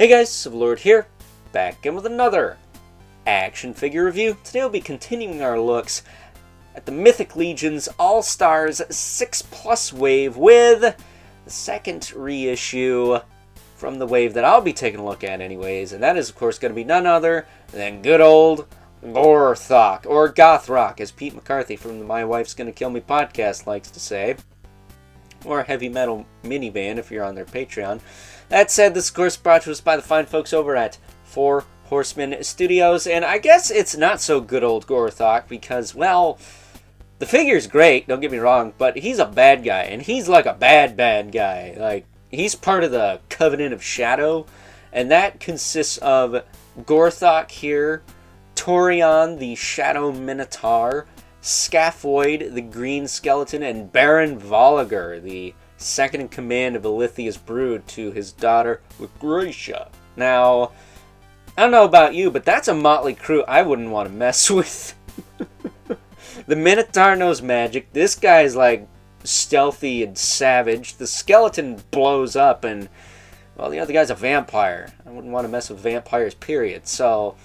Hey guys, Civilord here, back again with another action figure review. Today we'll be continuing our looks at the Mythic Legion's All-Stars 6+ wave with the second reissue from the wave that I'll be taking a look at anyways, and that is of course going to be none other than good old Gorthokk, or Gorthokk, as Pete McCarthy from the My Wife's Gonna Kill Me podcast likes to say, or Heavy Metal Minivan if you're on their Patreon. That said, this of course brought to us by the fine folks over at Horsemen Studios, and I guess it's not so good old Gorthokk because, well, the figure's great, don't get me wrong, but he's a bad guy, and he's like a bad guy. Like, he's part of the Covenant of Shadow, and that consists of Gorthokk here, Torion, the Shadow Minotaur, Scaphoid, the Green Skeleton, and Baron Voligar, the second in command of Alithia's brood, to his daughter, Lucretia. Now, I don't know about you, but that's a motley crew I wouldn't want to mess with. The Minotaur knows magic. This guy's like stealthy and savage. The skeleton blows up, and, well, the other guy's a vampire. I wouldn't want to mess with vampires, period. So,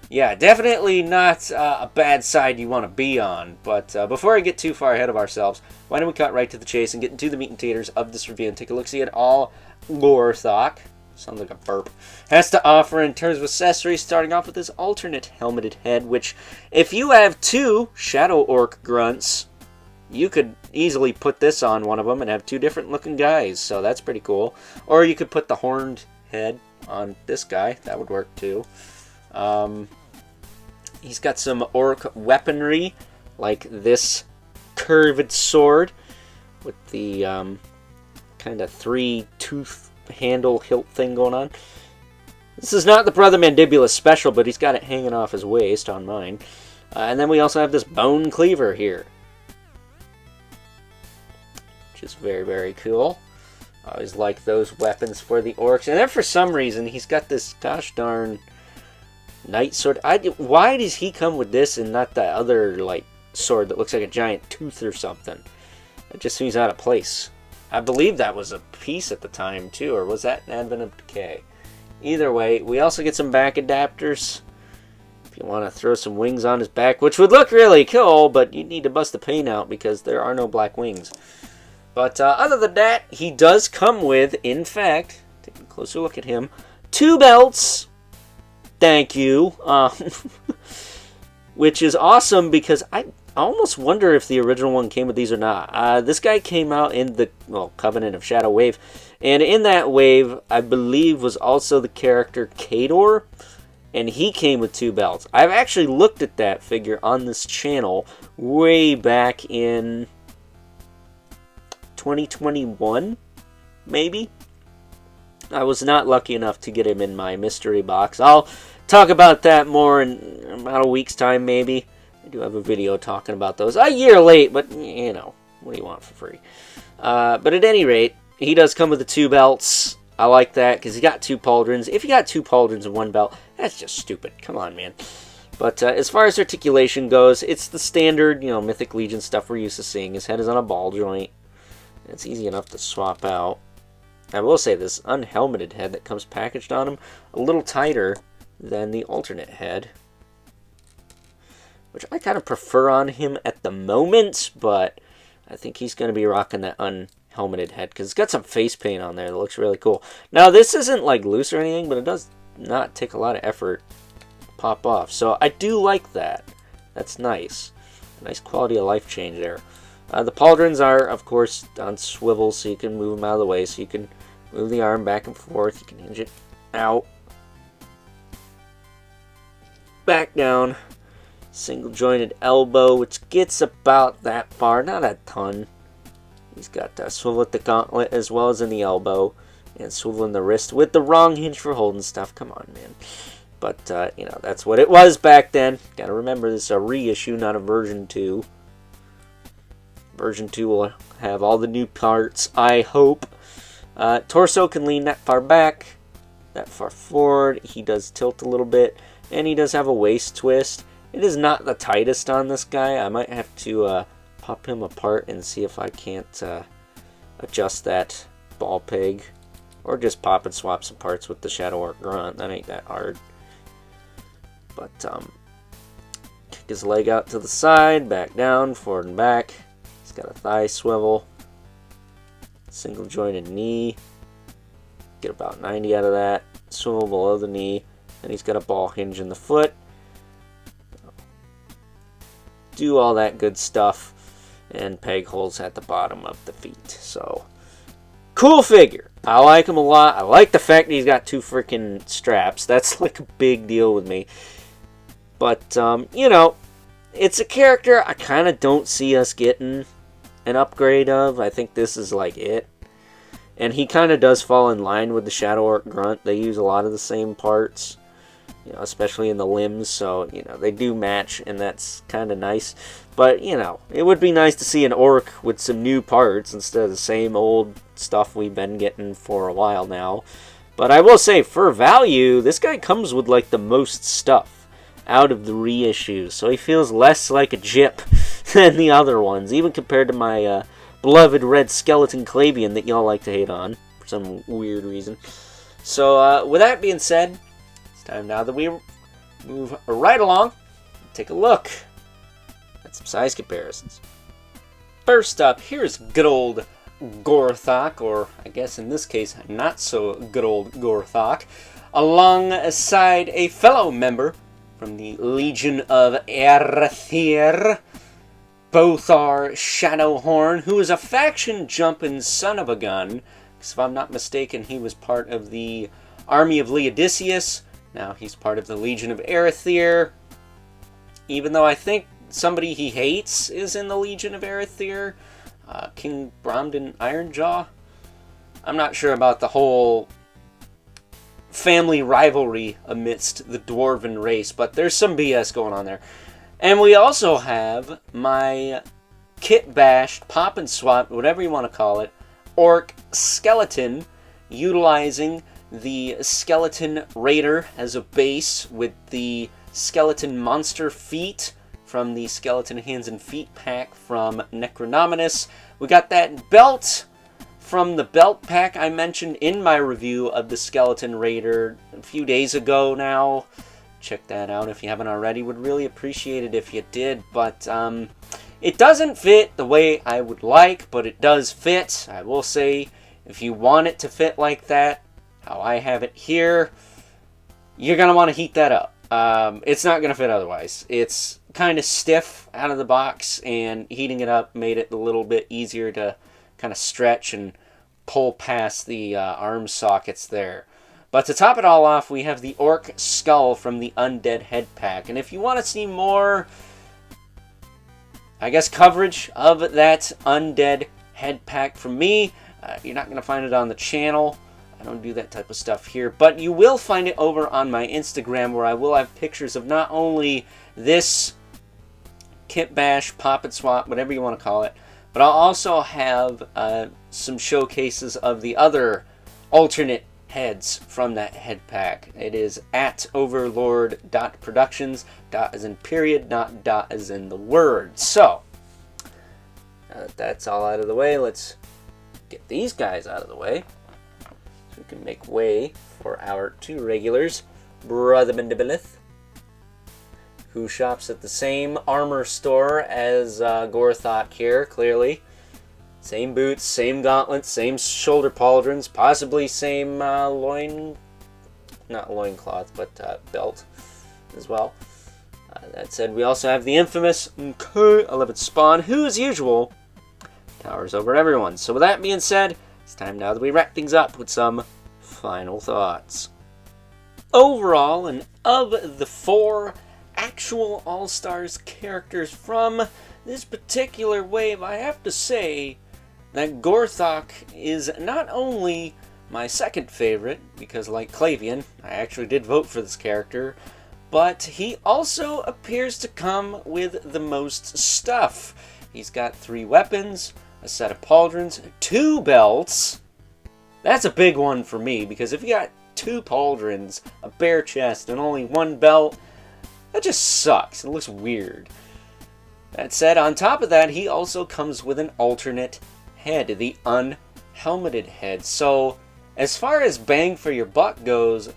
yeah, definitely not a bad side you want to be on. But before I get too far ahead of ourselves, why don't we cut right to the chase and get into the meat and taters of this review and take a look-see at all Gorthokk, sounds like a burp, has to offer in terms of accessories, starting off with this alternate helmeted head, which, if you have two Shadow Orc grunts, you could easily put this on one of them and have two different looking guys, so that's pretty cool. Or you could put the horned head on this guy, that would work too. He's got some orc weaponry, like this curved sword with the kind of three-tooth handle hilt thing going on. This is not the Brother Mandibulus special, but he's got it hanging off his waist on mine. And then we also have this bone cleaver here, which is very cool. I always like those weapons for the orcs. And then for some reason, he's got this gosh darn knight sword. Why does he come with this and not the other, like, sword that looks like a giant tooth or something? It just seems out of place. I believe that was a piece at the time too, or was that an Advent of Decay? Either way, we also get some back adapters if you want to throw some wings on his back, which would look really cool, but you need to bust the paint out because there are no black wings. But other than that, he does come with, in fact, take a closer look at him, two belts. Thank you. Which is awesome because I almost wonder if the original one came with these or not. This guy came out in the, well, Covenant of Shadow wave, and in that wave, I believe, was also the character Khador, and he came with two belts. I've actually looked at that figure on this channel way back in 2021, maybe? I was not lucky enough to get him in my mystery box. I'll talk about that more in about a week's time, maybe. I do have a video talking about those. A year late, but, you know, what do you want for free? But at any rate, he does come with the two belts. I like that, because he got two pauldrons. If you got two pauldrons and one belt, that's just stupid. Come on, man. But as far as articulation goes, it's the standard, you know, Mythic Legion stuff we're used to seeing. His head is on a ball joint. It's easy enough to swap out. I will say this unhelmeted head that comes packaged on him, a little tighter than the alternate head, which I kind of prefer on him at the moment, but I think he's going to be rocking that unhelmeted head because it's got some face paint on there that looks really cool. Now, this isn't like loose or anything, but it does not take a lot of effort to pop off, so I do like that. That's nice. A nice quality of life change there. The pauldrons are, of course, on swivels, so you can move them out of the way, so you can move the arm back and forth. You can hinge it out, back down. Single jointed elbow, which gets about that far, not a ton. He's got swivel at the gauntlet as well as in the elbow, and swivel in the wrist with the wrong hinge for holding stuff. Come on, man. But, you know, that's what it was back then. Gotta remember, this is a reissue, not a version 2. Version 2 will have all the new parts, I hope. Torso can lean that far back, that far forward. He does tilt a little bit, and he does have a waist twist. It is not the tightest on this guy. I might have to pop him apart and see if I can't adjust that ball peg Or just pop and swap some parts with the Shadow Orc Grunt. That ain't that hard. But, kick his leg out to the side, back down, forward and back. He's got a thigh swivel. Single jointed knee. Get about 90 out of that. Swivel below the knee. And he's got a ball hinge in the foot. Do all that good stuff. And peg holes at the bottom of the feet. So, cool figure. I like him a lot. I like the fact that he's got 2 freaking straps. That's like a big deal with me. But, you know, it's a character I kind of don't see us getting an upgrade of. I think this is like it. And he kind of does fall in line with the Shadow Orc Grunt. They use a lot of the same parts, you know, especially in the limbs. So, you know, they do match, and that's kind of nice. But, you know, it would be nice to see an orc with some new parts instead of the same old stuff we've been getting for a while now. But I will say, for value, this guy comes with, like, the most stuff out of the reissues. So he feels less like a Jip than the other ones, even compared to my beloved red skeleton Clavian that y'all like to hate on for some weird reason. So, with that being said, it's time now that we move right along and take a look at some size comparisons. First up, here's good old Gorthokk, or I guess in this case, not so good old Gorthokk, alongside a fellow member from the Legion of Aerithir. Both are Shadowhorn, who is a faction-jumping son of a gun, because if I'm not mistaken, he was part of the army of Leodicius. Now he's part of the Legion of Aerithir, even though I think somebody he hates is in the Legion of Aerithir, King Bromden Ironjaw. I'm not sure about the whole family rivalry amidst the dwarven race, but there's some BS going on there. And we also have my kit bashed, pop and swap, whatever you want to call it, orc skeleton, utilizing the skeleton raider as a base with the skeleton monster feet from the skeleton hands and feet pack from Necronominus. We got that belt from the belt pack I mentioned in my review of the skeleton raider a few days ago now. Check that out if you haven't already. Would really appreciate it if you did. But it doesn't fit the way I would like, but it does fit. I will say, if you want it to fit like that, how I have it here, you're going to want to heat that up. It's not going to fit otherwise. It's kind of stiff out of the box, and heating it up made it a little bit easier to kind of stretch and pull past the arm sockets there. But to top it all off, we have the Orc Skull from the Undead Head Pack. And if you want to see more, I guess, coverage of that Undead Head Pack from me, you're not going to find it on the channel. I don't do that type of stuff here. But you will find it over on my Instagram, where I will have pictures of not only this kit bash, pop and swap, whatever you want to call it, but I'll also have some showcases of the other alternate heads from that head pack. It is at overlord.productions, dot as in period, not dot as in the word. So, that's all out of the way. Let's get these guys out of the way, so we can make way for our 2 regulars. Brother Bendibilith, who shops at the same armor store as Gorthokk here, clearly. Same boots, same gauntlets, same shoulder pauldrons, possibly same not loincloth, but belt as well. That said, we also have the infamous 11th Spawn, who, as usual, towers over everyone. So with that being said, it's time now that we wrap things up with some final thoughts. Overall, and of the 4 actual All-Stars characters from this particular wave, I have to say that Gorthokk is not only my second favorite, because like Clavian, I actually did vote for this character, but he also appears to come with the most stuff. He's got 3 weapons, a set of pauldrons, 2 belts. That's a big one for me, because if you got 2 pauldrons, a bare chest, and only 1 belt, that just sucks. It looks weird. That said, on top of that, he also comes with an alternate head, the unhelmeted head. So As far as bang for your buck goes,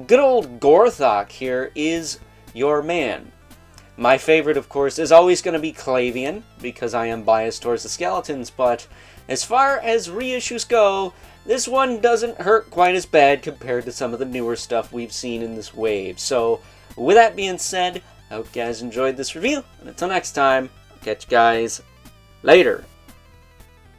good old Gorthokk here is your man. My favorite, of course, is always going to be Clavian, because I am biased towards the skeletons, but as far as reissues go, this one doesn't hurt quite as bad compared to some of the newer stuff we've seen in this wave. So, with that being said, I hope you guys enjoyed this review, and until next time, I'll catch you guys later.